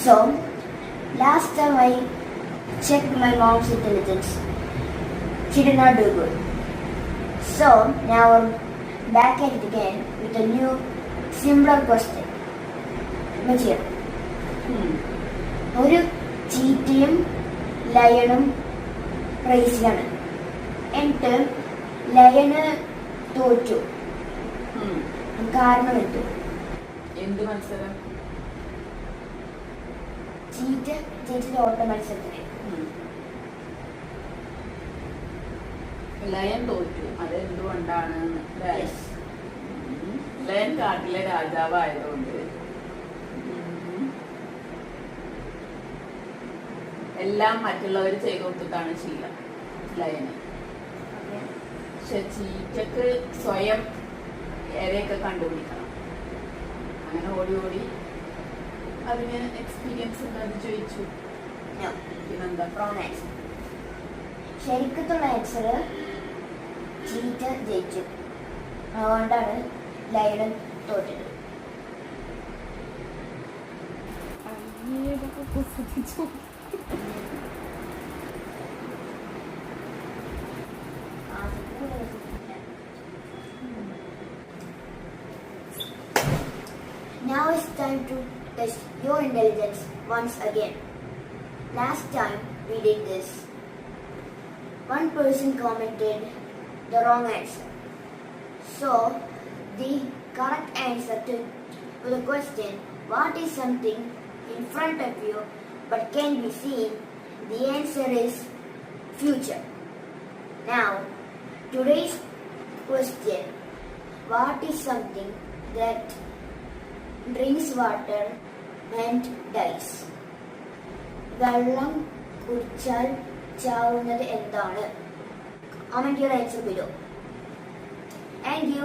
So, last time I checked my mom's intelligence. She did not do good. So, now I'm back at it again with a new, simpler question. Major. ഒരു ചീറ്റയും ലയണും റേസിലാണ്. എന്നിട്ട് lion തോറ്റു. കാരണം എന്ത് മത്സരം? ചീറ്റയുടെ ഓട്ട മത്സരത്തിന്. ലയൻ തോറ്റു. അതെന്തുകൊണ്ടാണ്? ലയൻ കാട്ടിലെ രാജാവായതുകൊണ്ട്. എല്ലാം മറ്റുള്ളവർ ചെയ്തു കൊടുത്തിട്ടാണ് ശീലം ലയന്. പക്ഷെ ചീറ്റക്ക് സ്വയം ഏരെയൊക്കെ കണ്ടുപിടിക്കണം. അങ്ങനെ ഓടി ഓടി അതിന് എക്സ്പീരിയൻസ് ഉണ്ടെന്ന് ചോദിച്ചു. പിന്നെന്താ? ശരിക്കത്തുള്ള ആൻസർ ചീറ്റ ജയിച്ചു. അതുകൊണ്ടാണ് ലയൺ തോറ്റത്. Now it's time to test your intelligence once again. Last time we did this, one person commented the wrong answer. So, the correct answer to the question, what is something in front of you but can be seen? The answer is future. Now, today's question, what is something that drinks water and dies? വെള്ളം കുടിച്ചാൽ ചാവുന്നത് എന്താണ്? Comment your answer below. Thank you.